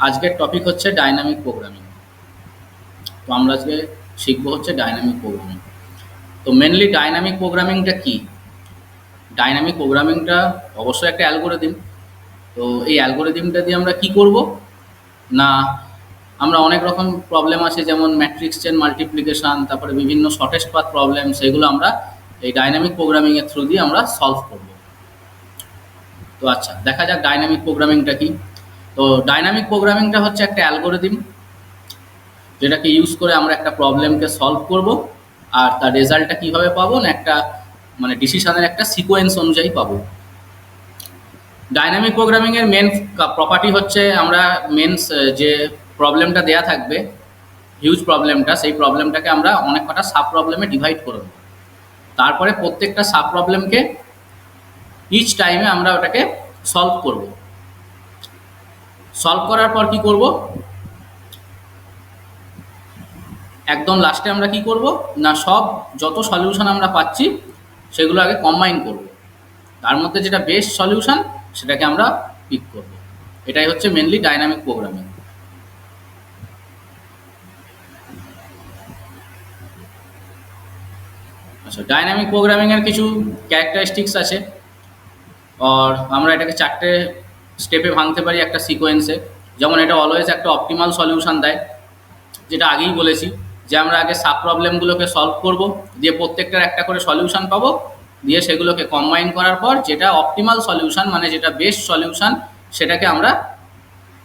আজকের টপিক হচ্ছে dynamic programming. তো আমরা আজকে শিখবো হচ্ছে ডাইনামিক প্রোগ্রামিং। তো মেনলি ডাইনামিক প্রোগ্রামিংটা কি? ডাইনামিক প্রোগ্রামিংটা অবশ্যই একটা অ্যালগোরিদম। তো এই অ্যালগোরিদমটা দিয়ে আমরা কি করব না, আমরা অনেক রকম প্রবলেম আছে, যেমন ম্যাট্রিক্স চেন মাল্টিপ্লিকেশন, তারপরে বিভিন্ন শর্টেস্ট পাথ প্রবলেম, সেগুলো আমরা এই ডাইনামিক প্রোগ্রামিংয়ের থ্রু দিয়ে আমরা সলভ করব। তো আচ্ছা, দেখা যাক ডাইনামিক প্রোগ্রামিংটা কি। তো ডাইনামিক প্রোগ্রামিংটা হচ্ছে একটা অ্যালগোরিদম যেটাকে ইউজ করে আমরা একটা প্রবলেমকে সলভ করব, আর তার রেজাল্টটা কিভাবে পাবো না, একটা মানে ডিসিশনের একটা সিকোয়েন্স অনুযায়ী পাবো। ডাইনামিক প্রোগ্রামিং এর মেন প্রপার্টি হচ্ছে আমরা মেন্স যে প্রবলেমটা দেয়া থাকবে, হিউজ প্রবলেমটা, সেই প্রবলেমটাকে আমরা অনেক কটা সাব প্রবলেমে ডিভাইড করে দেবো। তারপরে প্রত্যেকটা সাব প্রবলেমকে ইচ টাইমে আমরা ওটাকে সলভ করব। সলভ করার পর কি করব, একদম লাস্টে আমরা কি করব না, সব যত সলিউশন আমরা পাচ্ছি সেগুলো আগে কম্বাইন করব, তার মধ্যে যেটা বেস্ট সলিউশন সেটাকে আমরা পিক করব। এটাই হচ্ছে মেনলি ডাইনামিক প্রোগ্রামিং। আচ্ছা, ডাইনামিক প্রোগ্রামিং এর কিছু ক্যারেক্টারিস্টিক্স আছে, আর আমরা এটাকে চারটে স্টেপে ভাঙতে পারি একটা সিকোয়েন্সে। যেমন এটা অলওয়েজ একটা অপটিমাল সলিউশন দেয়, যেটা আগেই বলেছি যে আমরা আগে সাব প্রবলেমগুলোকে সলভ করব, দিয়ে প্রত্যেকটার একটা করে সলিউশন পাবো, দিয়ে সেগুলোকে কম্বাইন করার পর যেটা অপটিমাল সলিউশন মানে যেটা বেস্ট সলিউশন সেটাকে আমরা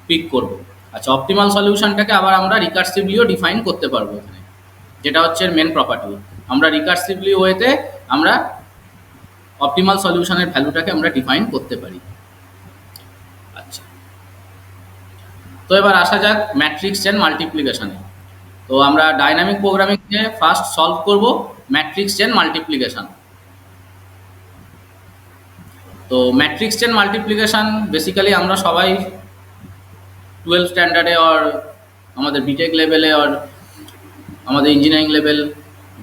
পিক করব। আচ্ছা, অপটিমাল সলিউশনটাকে আবার আমরা রিকার্সিভলিও ডিফাইন করতে পারবো এখানে, যেটা হচ্ছে মেন প্রপার্টি। আমরা রিকার্সিভলি ওয়েতে আমরা অপটিমাল সলিউশনের ভ্যালুটাকে আমরা ডিফাইন করতে পারি। আচ্ছা, তো এবার আসা যাক ম্যাট্রিক্স চেন মাল্টিপ্লিকেশনে। তো আমরা ডাইনামিক প্রোগ্রামিংকে ফার্স্ট সলভ করব ম্যাট্রিক্স চেন মাল্টিপ্লিকেশন। তো ম্যাট্রিক্স চেন মাল্টিপ্লিকেশন বেসিক্যালি আমরা সবাই 12 স্ট্যান্ডার্ডে আর আমাদের বিটেক লেভেলে আর আমাদের ইঞ্জিনিয়ারিং লেভেল,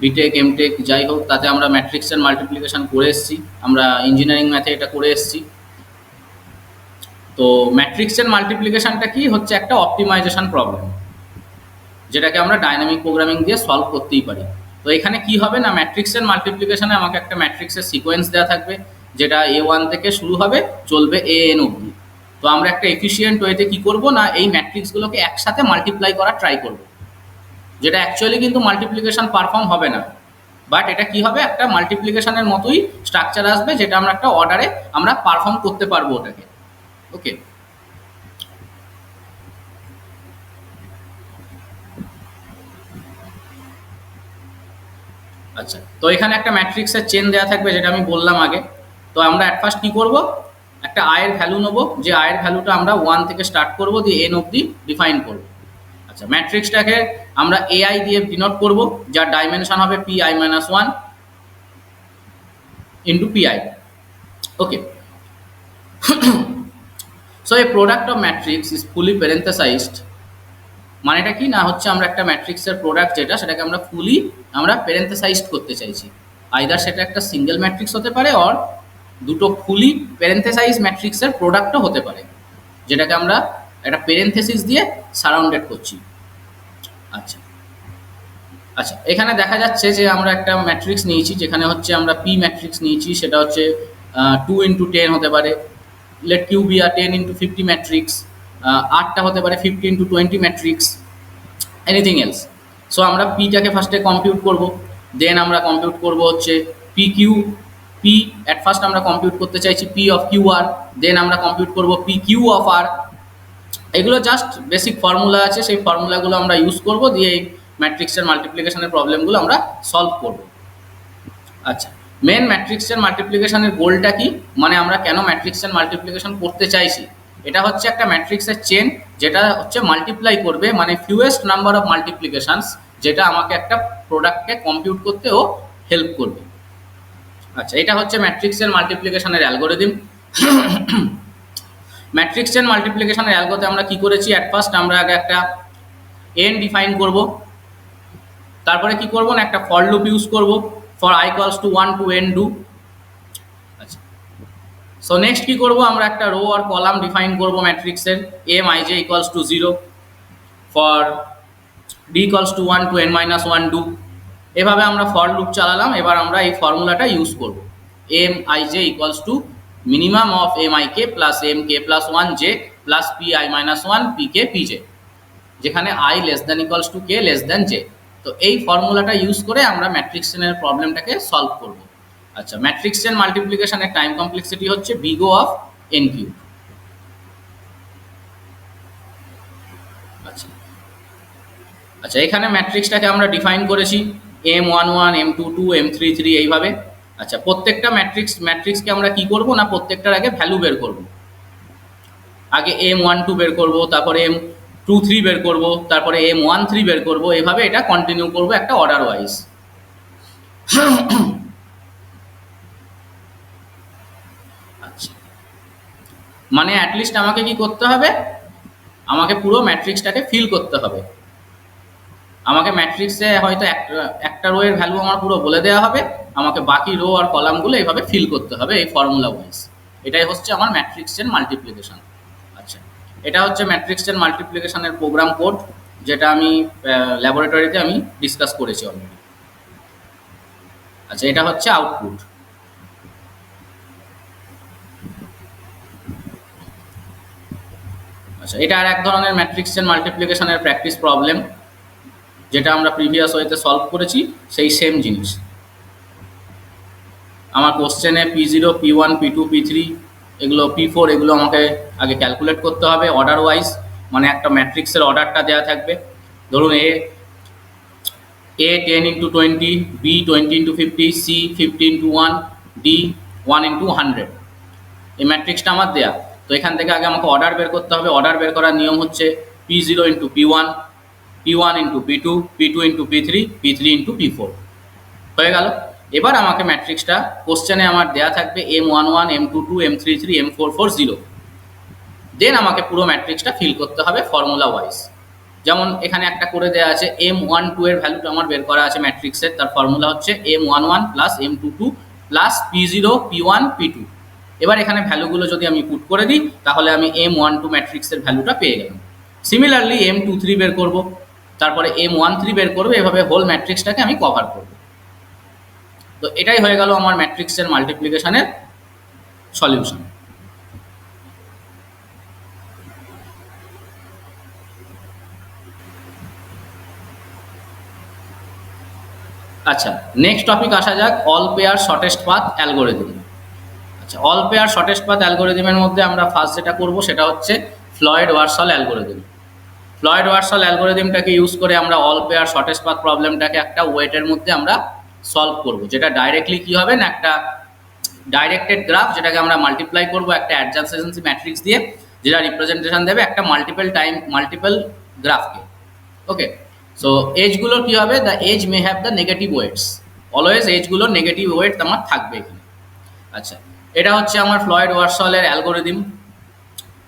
বিটেক এমটেক যাই হোক, তাতে আমরা ম্যাট্রিক্স চেন মাল্টিপ্লিকেশন করে এসেছি, আমরা ইঞ্জিনিয়ারিং ম্যাথে এটা করে এসেছি। তো ম্যাট্রিক্স চেন মাল্টিপ্লিকেশনটা কি হচ্ছে, একটা অপটিমাইজেশন প্রবলেম যেটাকে আমরা ডাইনামিক প্রোগ্রামিং দিয়ে সলভ করতেই পারি। তো এখানে কি হবে না, ম্যাট্রিক্সের মাল্টিপ্লিকেশনে আমাকে একটা ম্যাট্রিক্সের সিকোয়েন্স দেওয়া থাকবে, যেটা A1 থেকে শুরু হবে, চলবে AN অবধি। তো আমরা একটা এফিসিয়েন্ট ওয়েতে কি করব না, এই ম্যাট্রিক্সগুলোকে একসাথে মাল্টিপ্লাই করার ট্রাই করব, যেটা অ্যাকচুয়ালি কিন্তু মাল্টিপ্লিকেশন পারফর্ম হবে না, বাট এটা কি হবে, একটা মাল্টিপ্লিকেশনের মতোই স্ট্রাকচার আসবে, যেটা আমরা একটা অর্ডারে আমরা পারফর্ম করতে পারবো ওটাকে। ওকে, আচ্ছা, তো এখানে একটা ম্যাট্রিক্সের চেন দেওয়া থাকবে, যেটা আমি বললাম আগে। তো আমরা অ্যাট ফার্স্ট কি করব, একটা আয়ের ভ্যালু নেবো, যে আয়ের ভ্যালুটা আমরা 1 থেকে স্টার্ট করব, দিয়ে n অবধি ডিফাইন করব। আচ্ছা, ম্যাট্রিক্সটাকে আমরা AI দিয়ে ডিনোট করব, যার ডাইমেনশন হবে pi-1 into pi। Okay, so a product of matrix is fully parenthesized. মানেটা কি না হচ্ছে, আমরা একটা ম্যাট্রিক্সের প্রোডাক্ট যেটা, সেটাকে আমরা ফুলি আমরা প্যারেন্থেসাইজড করতে চাইছি। আইদার সেটা একটা সিঙ্গেল ম্যাট্রিক্স হতে পারে, অর দুটো ফুলি প্যারেন্থেসাইজ ম্যাট্রিক্সের প্রোডাক্টও হতে পারে, যেটাকে আমরা একটা প্যারেন্থেসিস দিয়ে সারাউন্ডেড করছি। আচ্ছা, আচ্ছা, এখানে দেখা যাচ্ছে যে আমরা একটা ম্যাট্রিক্স নিয়েছি, যেখানে হচ্ছে আমরা পি ম্যাট্রিক্স নিয়েছি, সেটা হচ্ছে 2 × 10 হতে পারে, লেট কিউ বি আর 10 × 50 ম্যাট্রিক্স, 8টা হতে পারে 50 × 20 ম্যাট্রিক্স, এনিথিং এলস। সো আমরা পিটাকে ফার্স্টে কম্পিউট করব, দেন আমরা কম্পিউট করব হচ্ছে P Q. P at first আমরা কম্পিউট করতে চাইছি পি অফ কিউ আর, দেন আমরা কম্পিউট করব পি কিউ অফ আর। এগুলো জাস্ট বেসিক ফর্মুলা আছে, সেই ফর্মুলাগুলো আমরা ইউজ করব, দিয়ে এই ম্যাট্রিক্সের মাল্টিপ্লিকেশনের প্রবলেমগুলো আমরা সলভ করব। আচ্ছা, মেন ম্যাট্রিক্সের মাল্টিপ্লিকেশনের গোলটা কি, মানে আমরা কেন ম্যাট্রিক্সের মাল্টিপ্লিকেশন করতে চাইছি, এটা হচ্ছে একটা ম্যাট্রিক্সের চেন, যেটা হচ্ছে মাল্টিপ্লাই করবে, মানে ফিউয়েস্ট নাম্বার অফ মাল্টিপ্লিকেশনস, যেটা আমাকে একটা প্রোডাক্টকে কম্পিউট করতেও হেল্প করবে। আচ্ছা, এটা হচ্ছে ম্যাট্রিক্সের মাল্টিপ্লিকেশনের অ্যালগোরিদম। ম্যাট্রিক্স চেন মাল্টিপ্লিকেশনের অ্যালগোতে আমরা কি করেছি, অ্যাট ফার্স্ট আমরা আগে একটা n ডিফাইন করব, তারপরে কি করব না, একটা ফর লুপ ইউজ করব, for i = 1 to n do। আচ্ছা, সো নেক্সট কি করব, আমরা একটা রো আর কলাম ডিফাইন করব ম্যাট্রিক্সের, M I J equals to 0 for D equals to 1 to n minus 1 do. এভাবে আমরা ফর লুপ চালালাম। এবার আমরা এই ফর্মুলাটা ইউজ করব, M I J equals to minimum of M I K plus M K plus 1 J plus P I minus 1 P K P J, যেখানে I less than equals to K less than J. তো এই ফর্মুলাটা use করে আমরা matrix চেনের প্রবলেমটাকে solve করব। আচ্ছা, matrix chain মাল্টিপ্লিকেশনের time complexity হচ্ছে বিগো অফ এন কিউব। আচ্ছা আচ্ছা, এখানে ম্যাট্রিক্সটাকে আমরা ডিফাইন করেছি M11 M22 M33 এইভাবে। আচ্ছা, প্রত্যেকটা ম্যাট্রিক্সকে আমরা কি করব না, প্রত্যেকটার আগে ভ্যালু বের করব। আগে M12 বের করব, তারপরে M23 বের করব, তারপরে M13 বের করব, এভাবে এটা কন্টিনিউ করব একটা অর্ডার ওয়াইজ। আচ্ছা, মানে অ্যাটলিস্ট আমাকে কি করতে হবে, আমাকে পুরো ম্যাট্রিক্সটাকে ফিল করতে হবে। আমাকে ম্যাট্রিক্সে হয়তো একটা রো এর ভ্যালু আমার পুরো বলে দেওয়া হবে, আমাকে বাকি রো আর কলামগুলো এইভাবে ফিল করতে হবে এই ফর্মুলা ওয়াইজ। এটাই হচ্ছে আমার ম্যাট্রিক্স চেন মাল্টিপ্লিকেশন। আচ্ছা, এটা হচ্ছে ম্যাট্রিক্স চেন মাল্টিপ্লিকেশনের প্রোগ্রাম কোড, যেটা আমি ল্যাবরেটরিতে আমি ডিসকাস করেছি অলরেডি। আচ্ছা, এটা হচ্ছে আউটপুট। আচ্ছা, এটা আর এক ধরনের ম্যাট্রিক্স চেন মাল্টিপ্লিকেশনের প্র্যাকটিস প্রবলেম, যেটা আমরা প্রিভিয়াস ওয়েতে সলভ করেছি, সেই সেম জিনিস। আমার কোশ্চেনে P0 P1 P2 P3 এগুলো P4 এগুলো আমাকে আগে ক্যালকুলেট করতে হবে অর্ডার ওয়াইজ, মানে একটা ম্যাট্রিক্সের অর্ডারটা দেওয়া থাকবে। ধরুন A 10 into 20, B 20 into 50, C 50 into 1, D 1 into 100। এই ম্যাট্রিক্সটা আমার দেয়া। তো এখান থেকে আগে আমাকে অর্ডার বের করতে হবে। অর্ডার বের করার নিয়ম হচ্ছে P0 into P1, P1 into P2, P2 into P3, P3 into P4। হয়ে গেল। এবার আমাকে ম্যাট্রিক্সটা কোশ্চেনে আমার দেয়া থাকবে M11 M22 M33 M440। দেন আমাকে পুরো ম্যাট্রিক্সটা ফিল করতে হবে ফর্মুলা ওয়াইজ। যেমন এখানে একটা করে দেওয়া আছে M12 এর ভ্যালুটা আমার বের করা আছে ম্যাট্রিক্সের, তার ফর্মুলা হচ্ছে M11 plus M22 plus P0 P1 P2। এবার এখানে ভ্যালুগুলো যদি আমি পুট করে দিই, তাহলে আমি M12 ম্যাট্রিক্সের ভ্যালুটা পেয়ে গেলাম। সিমিলারলি M23 বের করব, তারপরে M13 বের করবো, এভাবে হোল ম্যাট্রিক্সটাকে আমি কভার করব। তো এটাই হয়ে গেল আমার ম্যাট্রিক্সের মাল্টিপ্লিকেশনের সলিউশন। আচ্ছা, নেক্সট টপিক আসা যাক, all pair shortest path algorithm. আচ্ছা, অল পেয়ার শর্টেস্ট পাথ অ্যালগোরিদমের মধ্যে আমরা ফার্স্ট যেটা করব সেটা হচ্ছে ফ্লয়েড-ওয়ারশল অ্যালগোরিদম। ফ্লয়েড-ওয়ারশল অ্যালগোরিদমটাকে ইউজ করে আমরা অল পেয়ার শর্টেস্ট পাথ প্রবলেমটাকে একটা ওয়েটের মধ্যে আমরা সলভ করব, যেটা ডাইরেক্টলি কি হবে না, একটা ডাইরেক্টেড গ্রাফ, যেটাকে আমরা মাল্টিপ্লাই করব একটা অ্যাডজাসেন্সি ম্যাট্রিক্স দিয়ে, যেটা রিপ্রেজেন্টেশন দেবে একটা মাল্টিপল গ্রাফকে। ওকে, সো এজগুলোর কি হবে, the edge may have the negative weights, always এজগুলোর নেগেটিভ ওয়েট আমার থাকবে এখানে। আচ্ছা, এটা হচ্ছে আমার ফ্লয়েড-ওয়ারশলের অ্যালগোরিদম।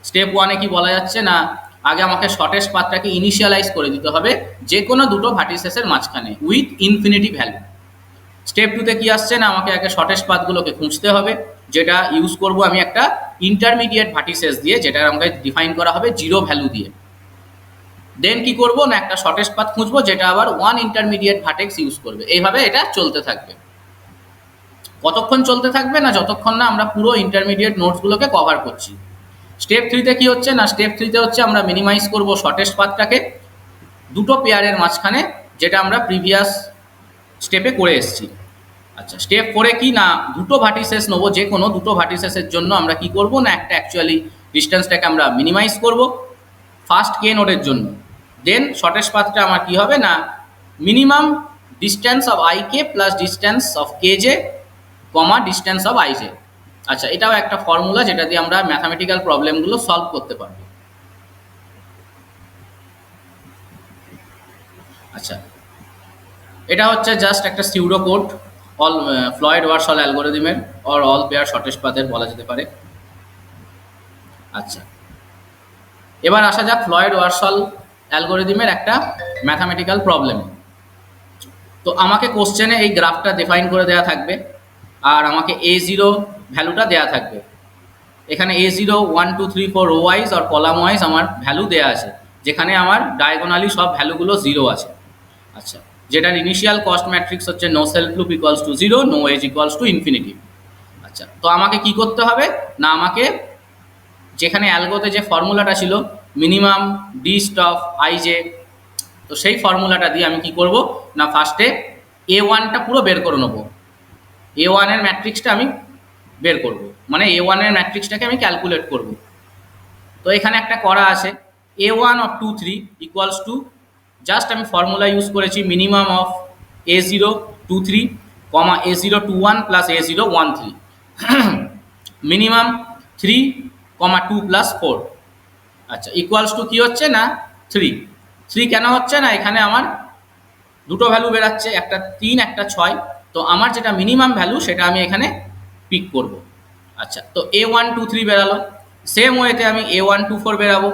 স্টেপ ওয়ানে কি বলা যাচ্ছে না, আগে আমাকে শর্টেস্ট পাথটাকে ইনিশিয়ালাইজ করে দিতে হবে যে কোনো দুটো ভার্টিসেসের মাঝখানে উইথ ইনফিনিটি ভ্যালু। স্টেপ টুতে কি আসছে না, আমাকে আগে শর্টেস্ট পাথগুলোকে খুঁজতে হবে, যেটা ইউজ করব আমি একটা ইন্টারমিডিয়েট ভার্টিসেস দিয়ে, যেটা আমাকে ডিফাইন করা হবে 0 ভ্যালু দিয়ে। দেন কি করব না, একটা শর্টেস্ট পাথ খুঁজবো যেটা আবার 1 ইন্টারমিডিয়েট ভার্টেক্স ইউজ করবে। এইভাবে এটা চলতে থাকবে। কতক্ষণ চলতে থাকবে না, যতক্ষণ না আমরা পুরো ইন্টারমিডিয়েট নোটসগুলোকে কভার করছি। স্টেপ 3তে কি হচ্ছে না, স্টেপ 3তে হচ্ছে আমরা মিনিমাইজ করব শর্টেস্ট পাথটাকে দুটো পেয়ারের মাঝখানে, যেটা আমরা প্রিভিয়াস স্টেপে করে এসেছি। আচ্ছা, স্টেপ 4-এ কি না, দুটো ভার্টিসেস নেবো, যে কোনো দুটো ভার্টিসেসের জন্য আমরা কি করব না, একটা অ্যাকচুয়ালি ডিস্টেন্সটাকে আমরা মিনিমাইজ করব ফার্স্ট কে নোডের জন্য। দেন শর্টেস্ট পাথটা আমার কি হবে না, minimum distance of I K plus distance of K J comma distance of I J. আচ্ছা, এটাও একটা ফর্মুলা যেটা দিয়ে আমরা ম্যাথামেটিক্যাল প্রবলেমগুলো সলভ করতে পারবো। আচ্ছা, এটা হচ্ছে জাস্ট একটা সিউডো কোড অল ফ্লয়েড-ওয়ারশল অ্যালগোরিদমের অর অল পেয়ার শর্টেস্ট পাথের বলা যেতে পারে। আচ্ছা, এবার আসা যাক ফ্লয়েড-ওয়ারশল অ্যালগোরিদমের একটা ম্যাথামেটিক্যাল প্রবলেম। তো আমাকে কোশ্চেনে এই গ্রাফটা ডিফাইন করে দেওয়া থাকবে, আর আমাকে A0 ভ্যালুটা দেওয়া থাকবে। এখানে A0 1 2 3 4 রো ওয়াইজ আর কলাম ওয়াইজ আমার ভ্যালু দেওয়া আছে, যেখানে আমার ডায়াগোনালি সব ভ্যালুগুলো 0 আছে। আচ্ছা, যেটার ইনিশিয়াল কস্ট ম্যাট্রিক্স হচ্ছে no self loop equals to 0, no edge equals to infinity. আচ্ছা, তো আমাকে কি করতে হবে না, আমাকে যেখানে অ্যালগোতে যে ফর্মুলাটা ছিল মিনিমাম ডি স্টপ আইজে, তো সেই ফর্মুলাটা দিয়ে আমি কি করব না, ফার্স্টে A1টা পুরো বের করে নেবো। A1 এর ম্যাট্রিক্সটা আমি বের করব, মানে A1 এর ম্যাট্রিক্সটাকে আমি ক্যালকুলেট করব। তো এখানে একটা করা আছে A1 of 2 3 equals to, just আমি ফর্মুলা ইউজ করেছি minimum of A0 2 3 comma A0 2 1 plus A0 1 3 minimum 3 comma 2 plus 4। আচ্ছা, ইকুয়ালস টু কী হচ্ছে না 3 কেন হচ্ছে না, এখানে আমার দুটো ভ্যালু বেরাচ্ছে, একটা 3 একটা 6, তো আমার যেটা মিনিমাম ভ্যালু সেটা আমি এখানে পিক করব। আচ্ছা, তো A1 2 3 বেরালো, সেম ওয়েতে আমি A1 2 4 বেরাবো,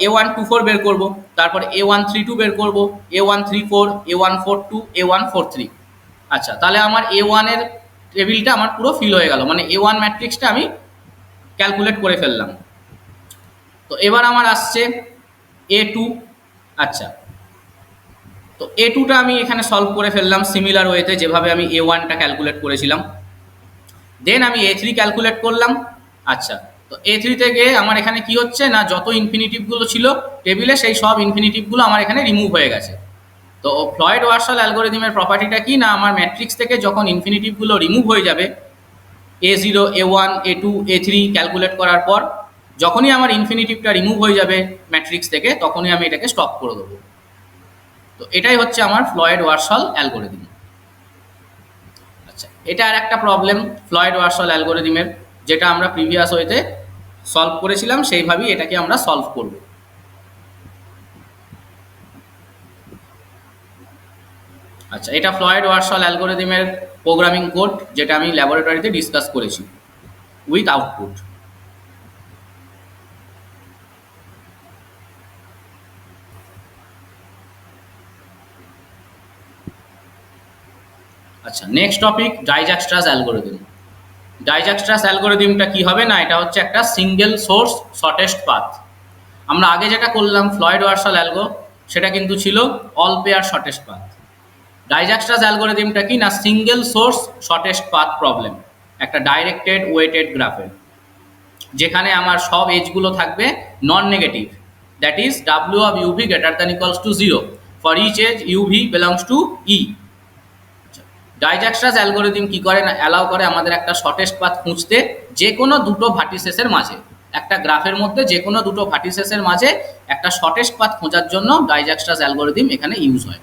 A1 2 4 বের করব, তারপর A1 3 2 বের করব, A1 3 4, A1 4 2, A1 4 3। আচ্ছা, তাহলে আমার A1 এর টেবিলটা আমার পুরো ফিল হয়ে গেল, মানে A1 ম্যাট্রিক্সটা আমি ক্যালকুলেট করে ফেললাম। তো এবার আমার আসছে A2। আচ্ছা, তো A2টা আমি এখানে সলভ করে ফেললাম সিমিলার ওয়েতে, যেভাবে আমি A1টা ক্যালকুলেট করেছিলাম। দেন আমি A3 ক্যালকুলেট করলাম। আচ্ছা, তো A3 থেকে আমার এখানে কি হচ্ছে না, যত ইনফিনিটিভগুলো ছিল টেবিলে সেই সব ইনফিনিটিভগুলো আমার এখানে রিমুভ হয়ে গেছে। তো ফ্লয়েড ওয়ারশল অ্যালগোরিদমের প্রপার্টিটা কি না, আমার ম্যাট্রিক্স থেকে যখন ইনফিনিটিভগুলো রিমুভ হয়ে যাবে A0 A1 A2 A3 calculate করার পর, যখনই আমার ইনফিনিটিভটা রিমুভ হয়ে যাবে ম্যাট্রিক্স থেকে, তখনই আমি এটাকে স্টপ করে দেবো। তো এটাই হচ্ছে আমার ফ্লয়েড ওয়ারশল অ্যালগোরিদম। আচ্ছা, এটা আর একটা প্রবলেম ফ্লয়েড ওয়ারশল অ্যালগোরিদমের, যেটা আমরা প্রিভিয়াস ওয়েতে সলভ করেছিলাম, সেইভাবেই এটাকে আমরা সলভ করব। আচ্ছা, এটা ফ্লয়েড ওয়ারশল অ্যালগোরিদমের প্রোগ্রামিং কোড, যেটা আমি ল্যাবরেটরিতে ডিসকাস করেছি উইথ আউটপুট। আচ্ছা, নেক্সট টপিক ডাইজাক্সট্রাস অ্যালগোরিদম। ডাইজাক্সট্রাস অ্যালগোরিদমটা কি হবে না, এটা হচ্ছে একটা সিঙ্গেল সোর্স শর্টেস্ট পাথ। আমরা আগে যেটা করলাম ফ্লয়েড ওয়ারশল অ্যালগো, সেটা কিন্তু ছিল all pair shortest path. Dijkstra's অ্যালগোরিদমটা কি না, single source shortest path problem, একটা ডাইরেক্টেড ওয়েটেড গ্রাফের, যেখানে আমার সব এজগুলো থাকবে non negative, that is W of UV greater than equals to 0 for each edge UV belongs to E. Dijkstra's algorithm কি করে না, অ্যালাউ করে আমাদের একটা শর্টেস্ট পাথ খুঁজতে, যে কোনো দুটো ভার্টিসেসের মাঝে, একটা গ্রাফের মধ্যে যে কোনো দুটো ভার্টিসেসের মাঝে একটা শর্টেস্ট পাথ খোঁজার জন্য ডাইজাক্সট্রাস অ্যালগোরিদম এখানে ইউজ হয়।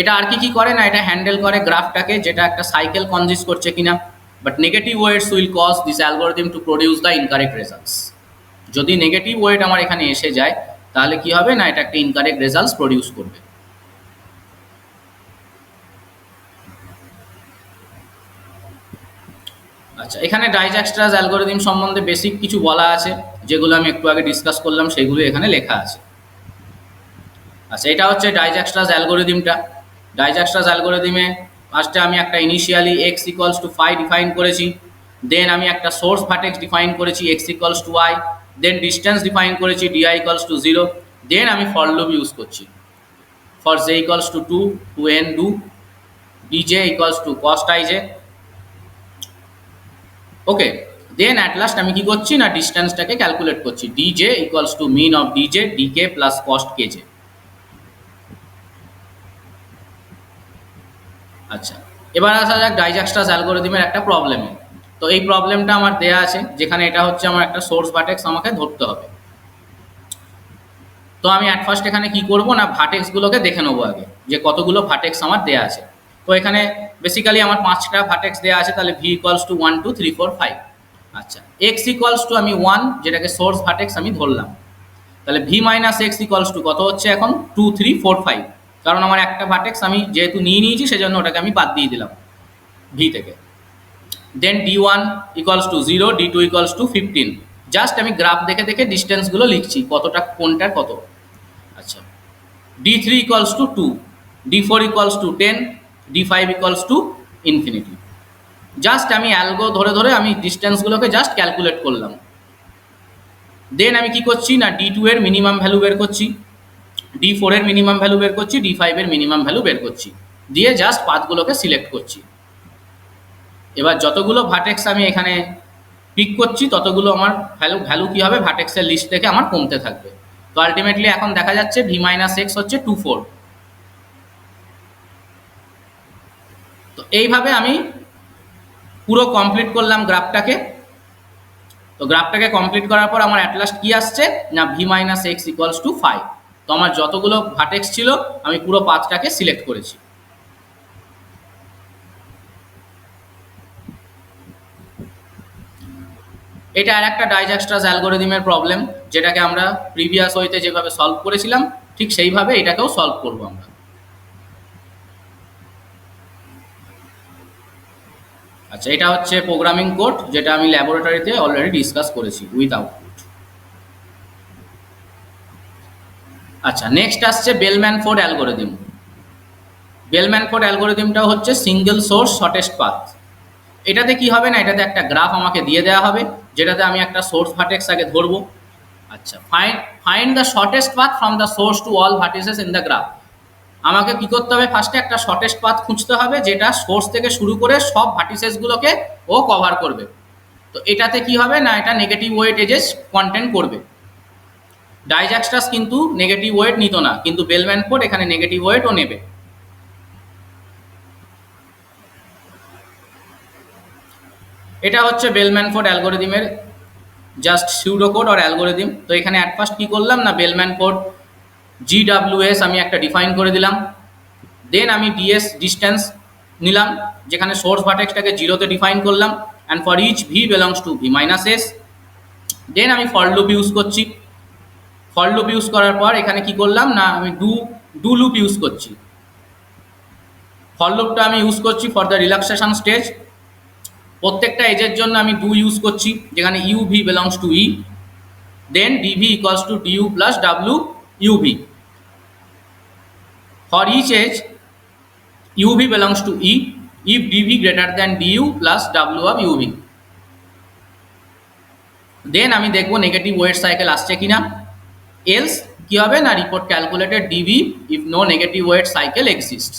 এটা আর কি করে না, এটা হ্যান্ডেল করে গ্রাফটাকে, যেটা একটা সাইকেল কনজিস্ট করছে কিনা, but negative weights will cause this algorithm to produce the incorrect results. যদি নেগেটিভ ওয়েট আমার এখানে এসে যায়, তাহলে কি হবে না, এটা একটা ইনকারেক্ট রেজাল্টস প্রডিউস করবে। আচ্ছা, এখানে ডাইজাক্সট্রাস অ্যালগোরিদম সম্বন্ধে বেসিক কিছু বলা আছে, যেগুলো আমি একটু আগে ডিসকাস করলাম, সেগুলো এখানে লেখা আছে। আচ্ছা, এটা হচ্ছে ডাইজাক্সট্রাস অ্যালগোরিদমটা। ডাইজাক্সট্রাস অ্যালগোরিদমে ফার্স্টে আমি একটা initially x equals to 5 define করেছি, দেন আমি একটা সোর্স ভার্টেক্স ডিফাইন করেছি x equals to y, then distance define করেছি di ইকুয়ালস টু 0, দেন আমি ফর লুপ ইউজ করছি for j equals to 2 to n do dj equals to cost ij। Okay, then at last আমি কি করছি না, ডিস্টেন্সটাকে calculate করছি, dj equals to min of dj dk plus cost kj। আচ্ছা, এবার আসা যাক ডাইজাক্সট্রাস অ্যালগোরিদমের একটা প্রবলেমে। তো এই প্রবলেমটা আমার দেয়া আছে, যেখানে এটা হচ্ছে আমার একটা সোর্স ভার্টেক্স আমাকে ধরতে হবে। তো আমি অ্যাট ফার্স্ট এখানে কি করব না, ভার্টেক্সগুলোকে দেখে নেবো আগে, যে কতগুলো ভার্টেক্স আমার দেয়া আছে। তো এখানে বেসিক্যালি আমার 5টা ভার্টেক্স দেওয়া আছে, তাহলে ভি ইকুয়ালস টু 1 2 3 4 5। আচ্ছা, এক্স ইকুয়ালস টু আমি 1, যেটাকে সোর্স ভার্টেক্স আমি ধরলাম, তাহলে V minus x equals to কত হচ্ছে এখন 2 3 4 5, কারণ আমার একটা ভার্টেক্স আমি যেহেতু নিয়েছি সেজন্য ওটাকে আমি বাদ দিয়ে দিলাম ভি থেকে। দেন d1 equals to 0, d2 equals to 15। Just আমি গ্রাফ দেখে দেখে ডিস্টেন্সগুলো লিখছি, কতটা কোনটার কত। আচ্ছা, d3 equals to 2, d4 equals to 10, d5 equals to infinity. Just আমি অ্যালগো ধরে ধরে আমি ডিস্টেন্সগুলোকে জাস্ট ক্যালকুলেট করলাম। দেন আমি কি করছি না D2 এর মিনিমাম ভ্যালু বের করছি, D4 এর মিনিমাম ভ্যালু বের করছি, D5 এর মিনিমাম ভ্যালু বের করছি, দিয়ে জাস্ট পাথগুলোকে সিলেক্ট করছি। এবার যতগুলো ভার্টেক্স আমি এখানে পিক করছি ততগুলো আমার ভ্যালু কি হবে, ভার্টেক্সের লিস্ট থেকে আমার কমতে থাকবে। তো আলটিমেটলি এখন দেখা যাচ্ছে v মাইনাস এক্স হচ্ছে 24। তো এইভাবে আমি পুরো কমপ্লিট করলাম গ্রাফটাকে। তো গ্রাফটাকে কমপ্লিট করার পর আমার অ্যাট লাস্ট কি আসছে না v minus x equals to 5। তো আমার যতগুলো ভার্টেক্স ছিল আমি পুরো পাথটাকে সিলেক্ট করেছি। এটা আর একটা ডাইজ্যাক্সট্রাস অ্যালগোরিদমের প্রবলেম, যেটাকে আমরা প্রিভিয়াস ওয়েতে যেভাবে সলভ করেছিলাম ঠিক সেইভাবে এটাকেও সলভ করব আমরা। আচ্ছা, এটা হচ্ছে প্রোগ্রামিং কোড যেটা আমি ল্যাবরেটরিতে অলরেডি ডিসকাস করেছি উইথ আউটপুট। আচ্ছা, নেক্সট আসছে বেলম্যানফোর্ড অ্যালগোরিদম। বেলম্যানফোর্ড অ্যালগোরিদমটাও হচ্ছে সিঙ্গেল সোর্স শর্টেস্ট পাথ। এটাতে কি হবে না, এটাতে একটা গ্রাফ আমাকে দিয়ে দেওয়া হবে, যেটাতে আমি একটা সোর্স ভার্টেক্স আগে ধরবো। আচ্ছা, find the shortest path from the source to all vertices in the graph. আমাকে কি করতে হবে, ফার্স্টে একটা শর্টেস্ট পাথ খুঁজতে হবে যেটা সোর্স থেকে শুরু করে সব ভার্টিসেসগুলোকে ও কভার করবে। তো এটাতে কি হবে না, এটা নেগেটিভ ওয়েট এজেস কন্টেন্ট করবে। ডাইজ্যাক্সট্রাস কিন্তু নেগেটিভ ওয়েট নিত না, কিন্তু বেলম্যানফোর্ড এখানে নেগেটিভ ওয়েটও নেবে। এটা হচ্ছে বেলম্যানফোর্ড অ্যালগোরিদমের জাস্ট সিউডো কোড আর অ্যালগোরিদম। তো এখানে অ্যাট ফার্স্ট কি করলাম না, বেলম্যানফোর্ড GWS আমি একটা ডিফাইন করে দিলাম। দেন আমি DS ডিস্টেন্স নিলাম, যেখানে সোর্স ভার্টেক্সটাকে 0-তে ডিফাইন করলাম, and for each v belongs to v minus S. Then আমি ফর লুপ ইউজ করছি। ফর লুপ ইউজ করার পর এখানে কি করলাম না, আমি ডু লুপ ইউজ করছি। ফর লুপটা আমি ইউজ করছি ফর দ্য রিল্যাক্সেশন স্টেজ। প্রত্যেকটা এজের জন্য আমি ডু ইউজ করছি, যেখানে uv belongs to e, then dv equals to du plus w uv। For each edge uv belongs to e if dv greater than du plus w of uv। দেন আমি দেখবো negative wait cycle আসছে কিনা, else কি হবে না, report calculated dv if no negative weight cycle exists।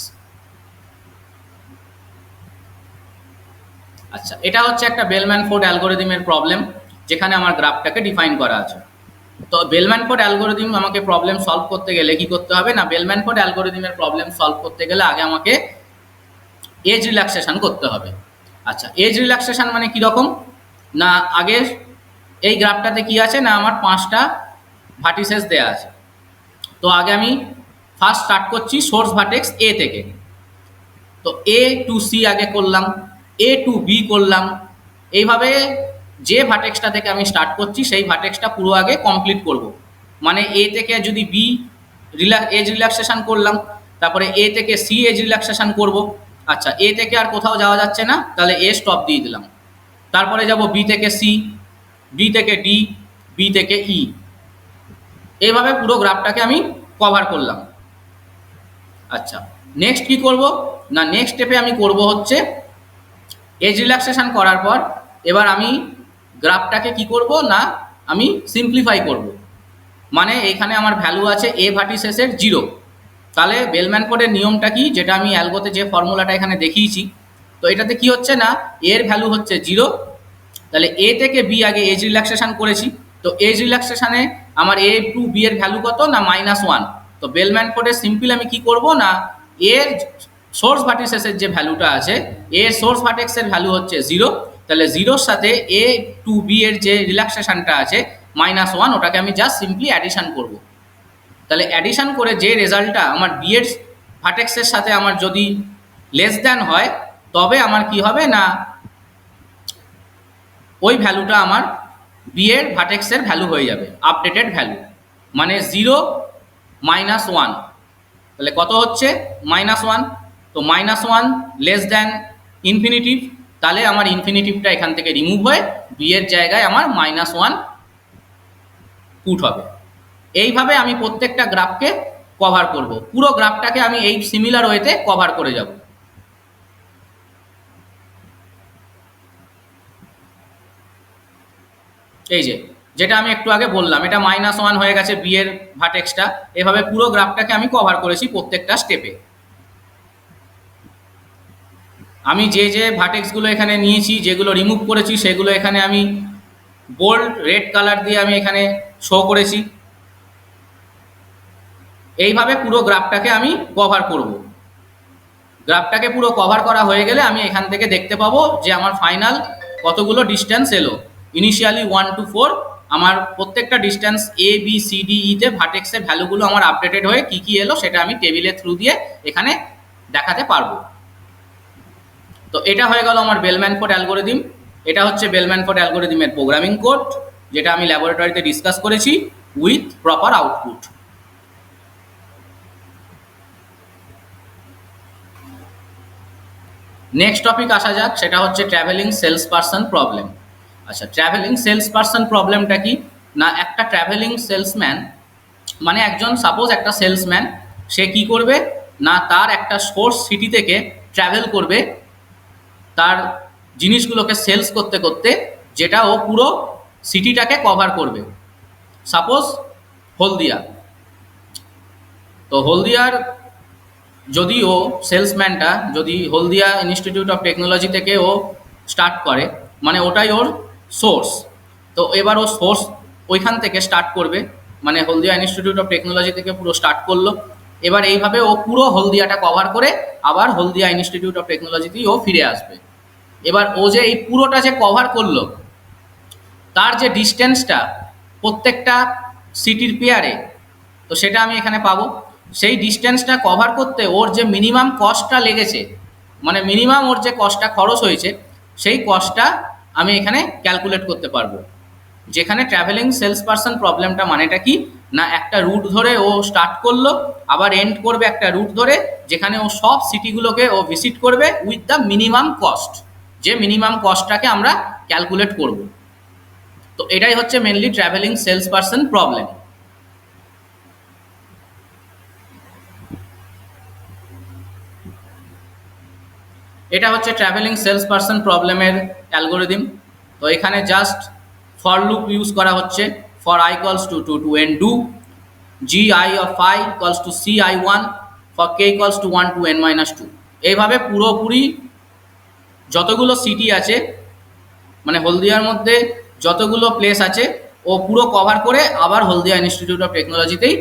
আচ্ছা, এটা হচ্ছে একটা বেলম্যানফোর্ড অ্যালগোরিদমের প্রবলেম, যেখানে আমার গ্রাফটাকে ডিফাইন করা আছে। তো বেলম্যানফোর্ড অ্যালগোরিদম আমাকে প্রবলেম সলভ করতে গেলে কি করতে হবে না, বেলম্যানফোর্ড অ্যালগোরিদমের প্রবলেম সলভ করতে গেলে আগে আমাকে এজ রিল্যাক্সেশন করতে হবে। আচ্ছা, এজ রিল্যাক্সেশন মানে কীরকম না, আগে এই গ্রাফটাতে কি আছে না, আমার 5টা ভার্টিসেস দেওয়া আছে। তো আগে আমি ফার্স্ট স্টার্ট করছি সোর্স ভার্টেক্স এ থেকে। তো A to C আগে করলাম, A to B করলাম। এইভাবে যে ভার্টেক্সটা থেকে আমি স্টার্ট করছি সেই ভার্টেক্সটা পুরো আগে কমপ্লিট করব। মানে A থেকে যদি B এজ রিল্যাক্সেশন করলাম, তারপরে A থেকে C এজ রিল্যাক্সেশন করব। আচ্ছা, A থেকে আর কোথাও যাওয়া যাচ্ছে না, তাহলে A স্টপ দিয়ে দিলাম। তারপরে যাব B থেকে C, B থেকে D, B থেকে E। এইভাবে পুরো গ্রাফটাকে আমি কভার করলাম। আচ্ছা, নেক্সট কি করব না, নেক্সট স্টেপে আমি করব হচ্ছে এজ রিল্যাক্সেশন করার পর এবার আমি গ্রাফটাকে কি করব না, আমি সিম্পলিফাই করব। মানে এখানে আমার ভ্যালু আছে A ভার্টিসেসের 0। তাহলে বেলম্যানফোর্ডের নিয়মটা কি, যেটা আমি অ্যালগোতে যে ফর্মুলাটা এখানে দেখিয়েছি, তো এটাতে কি হচ্ছে না, এর ভ্যালু হচ্ছে 0। তাহলে A থেকে B আগে এজ রিল্যাক্সেশন করেছি, তো এজ রিল্যাক্সেশনে আমার A টু B এর ভ্যালু কত না -1। তো বেলম্যানফোর্ডের সিম্পল আমি কি করব না, এর সোর্স ভার্টিসেসের যে ভ্যালুটা আছে, এর সোর্স ভার্টেক্সের ভ্যালু হচ্ছে 0। তাহলে 0-র সাথে A টু B এর যে রিল্যাক্সেশনটা আছে -1, ওটাকে আমি জাস্ট সিম্পলি অ্যাডিশন করব। তাহলে অ্যাডিশন করে যে রেজাল্টটা আমার B এর ভার্টেক্সের সাথে আমার যদি লেস দ্যান হয়, তবে আমার কি হবে না, ওই ভ্যালুটা আমার B এর ভার্টেক্সের ভ্যালু হয়ে যাবে, আপডেটেড ভ্যালু। মানে 0 -1, তাহলে কত হচ্ছে -1। তো -1 লেস দ্যান ইনফিনিটিভ, তাহলে আমার ইনফিনিটিভটা এখান থেকে রিমুভ হয়ে B এর জায়গায় আমার -1 পুট হবে। এইভাবে আমি প্রত্যেকটা গ্রাফকে কভার করব, পুরো গ্রাফটাকে আমি এই সিমিলার ওয়েতে কভার করে যাব। এই যে যেটা আমি একটু আগে বললাম, এটা -1 হয়ে গেছে বি এর ভার্টেক্সটা। এভাবে পুরো গ্রাফটাকে আমি কভার করেছি প্রত্যেকটা স্টেপে। আমি যে যে ভার্টেক্সগুলো এখানে নিয়েছি, যেগুলো রিমুভ করেছি, সেগুলো এখানে আমি বোল্ড রেড কালার দিয়ে আমি এখানে শো করেছি। এইভাবে পুরো গ্রাফটাকে আমি কভার করব। গ্রাফটাকে পুরো কভার করা হয়ে গেলে আমি এখান থেকে দেখতে পাবো যে আমার ফাইনাল কতগুলো ডিস্টেন্স এলো। ইনিশিয়ালি 1 to 4 আমার প্রত্যেকটা distance A B C D ইতে ভার্টেক্সের ভ্যালুগুলো আমার আপডেটেড হয়ে কি কি এলো সেটা আমি টেবিলের থ্রু দিয়ে এখানে দেখাতে পারবো। তো এটা হয়ে গেল আমার বেলম্যানফোর্ড অ্যালগোরিদম। এটা হচ্ছে বেলম্যানফোর্ড অ্যালগোরিদমের প্রোগ্রামিং কোড, যেটা আমি ল্যাবরেটরিতে ডিসকাস করেছি with proper output. Next topic আসা যাক, সেটা হচ্ছে ট্রাভেলিং সেলস পারসন প্রবলেম। আচ্ছা, ট্রাভেলিং সেলস পারসন প্রবলেমটা কি না, একটা ট্রাভেলিং সেলসম্যান মানে একজন সাপোজ একটা সেলসম্যান, সে কি করবে না, তার একটা সোর্স সিটি থেকে ট্রাভেল করবে তার জিনিসগুলোকে সেলস করতে করতে, যেটা ও পুরো সিটিটাকে কভার করবে। সাপোজ হলদিয়া, তো হলদিয়ার যদি ও সেলসম্যানটা যদি হলদিয়া ইনস্টিটিউট অফ টেকনোলজি থেকে ও স্টার্ট করে, মানে ওটাই ওর সোর্স। তো এবার ও সোর্স ওইখান থেকে স্টার্ট করবে, মানে হলদিয়া ইনস্টিটিউট অফ টেকনোলজি থেকে পুরো স্টার্ট করলো। এবার এইভাবে ও পুরো হলদিয়াটা কভার করে আবার হলদিয়া ইনস্টিটিউট অফ টেকনোলজিতেই ও ফিরে আসবে। এবার ও যে এই পুরোটা যে কভার করলো, তার যে ডিস্টেন্সটা প্রত্যেকটা সিটির পেয়ারে, তো সেটা আমি এখানে পাবো। সেই ডিস্টেন্সটা কভার করতে ওর যে মিনিমাম কস্টটা লেগেছে, মানে মিনিমাম ওর যে কস্টটা খরচ হয়েছে, সেই কস্টটা আমি এখানে ক্যালকুলেট করতে পারবো। যেখানে ট্রাভেলিং সেলস পারসন প্রবলেমটা মানেটা কি না, একটা রুট ধরে ও স্টার্ট করলো, আবার এন্ড করবে একটা রুট ধরে, যেখানে ও সব সিটিগুলোকে ও ভিজিট করবে উইথ দ্য মিনিমাম কস্ট, যে মিনিমাম কস্টটাকে আমরা ক্যালকুলেট করব। তো এটাই হচ্ছে mainly travelling sales person problem. এটা হচ্ছে ট্রাভেলিং সেলস পারসন প্রবলেমের অ্যালগোরিদম। তো এখানে জাস্ট ফর লুপ ইউজ করা হচ্ছে, for i equals to two N do, G I of i equals to C I one, for K equals to 1 to n minus 2। এইভাবে পুরোপুরি যতগুলো city আছে, মানে হলদিয়ার মধ্যে যতগুলো প্লেস আছে, ও পুরো কভার করে আবার হলদিয়া ইনস্টিটিউট অফ টেকনোলজিতেই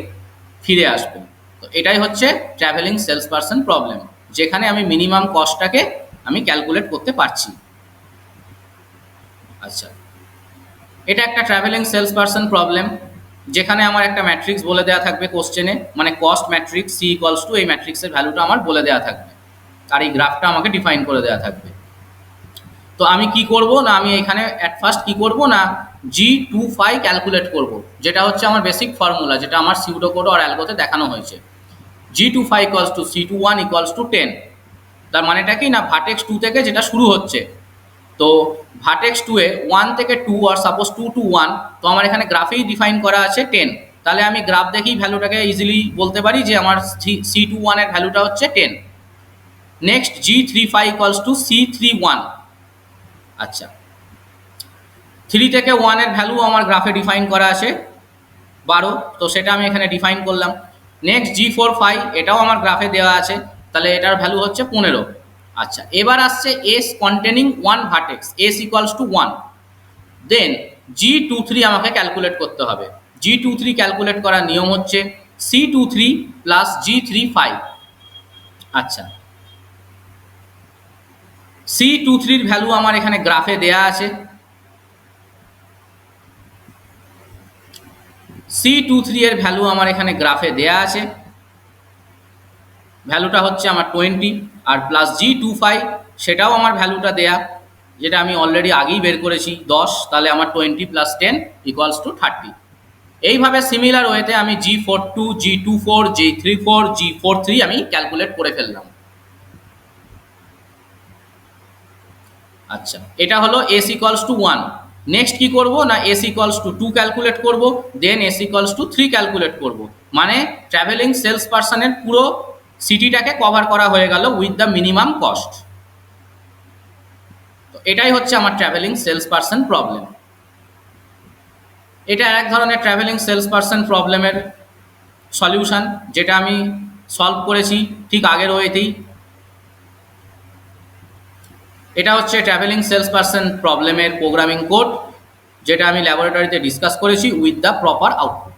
ফিরে আসবে। তো এটাই হচ্ছে ট্রাভেলিং সেলস পারসন প্রবলেম, যেখানে আমি মিনিমাম কস্টটাকে আমি ক্যালকুলেট করতে পারছি। আচ্ছা, এটা একটা ট্রাভেলিং সেলস পারসন প্রবলেম, যেখানে আমার একটা ম্যাট্রিক্স বলে দেওয়া থাকবে কোশ্চেনে, মানে cost matrix C equals to, এই ম্যাট্রিক্সের ভ্যালুটা আমার বলে দেওয়া থাকবে, আর এই গ্রাফটা আমাকে ডিফাইন করে দেওয়া থাকবে। তো আমি কি করব না, আমি এখানে অ্যাট ফার্স্ট কি করব না, G25 ক্যালকুলেট করব, যেটা হচ্ছে আমার বেসিক ফর্মুলা, যেটা আমার সিউডো কোড আর অ্যালগোতে দেখানো হয়েছে। G25 equals to C21 equals to 10। তার মানেটা কি না, ভার্টেক্স 2 থেকে যেটা শুরু হচ্ছে, তো ভার্টেক্স 2 এ 1 থেকে 2 আর সাপোজ 2 to 1, তো আমার এখানে গ্রাফেই ডিফাইন করা আছে 10। তাহলে আমি গ্রাফ দেখেই ভ্যালুটাকে ইজিলি বলতে পারি যে আমার C21 এর ভ্যালুটা হচ্ছে 10। Next G35 equals to C31। আচ্ছা, 3 থেকে 1 এর ভ্যালু আমার গ্রাফে ডিফাইন করা আছে 12, তো সেটা আমি এখানে ডিফাইন করলাম। নেক্সট G45, এটাও আমার গ্রাফে দেওয়া আছে, তাহলে এটার ভ্যালু হচ্ছে 15। আচ্ছা, এবার আসছে S containing 1 vertex, S equals to 1। Then G23 আমাকে ক্যালকুলেট করতে হবে। G23 ক্যালকুলেট করার নিয়ম হচ্ছে C23 প্লাস G35। আচ্ছা, C23 এর ভ্যালু আমার এখানে গ্রাফে দেয়া আছে। C23 এর ভ্যালু আমার এখানে গ্রাফে দেয়া আছে, ভ্যালুটা হচ্ছে আমার 20, আর প্লাস G25 সেটাও আমার ভ্যালুটা দেয়া, যেটা আমি অলরেডি আগেই বের করেছি 10, তাহলে আমার 20 প্লাস 10 ইকুয়ালস টু 30। এইভাবে সিমিলার ওয়েতে আমি G42, G24, G34, G43 আমি ক্যালকুলেট করে ফেললাম। আচ্ছা, এটা হলো S ইকুয়ালস টু 1। নেক্সট কি করব না, S ইকুয়ালস টু 2 ক্যালকুলেট করব, দেন S ইকুয়ালস টু 3 ক্যালকুলেট করব। মানে ট্রাভেলিং সেলস পারসনের পুরো সিটিটাকে কভার করা হয়ে গেল উইথ দ্য মিনিমাম কস্ট। তো এটাই হচ্ছে আমার ট্রাভেলিং সেলস পারসন প্রবলেম। এটা এক ধরনের ট্রাভেলিং সেলস পারসন প্রবলেমের সলিউশন, যেটা আমি সলভ করেছি ঠিক আগের ওয়েতেই। এটা হচ্ছে ট্রাভেলিং সেলস পারসন প্রবলেমের প্রোগ্রামিং কোড, যেটা আমি ল্যাবরেটরিতে ডিসকাস করেছি উইথ দ্য প্রপার আউটপুট।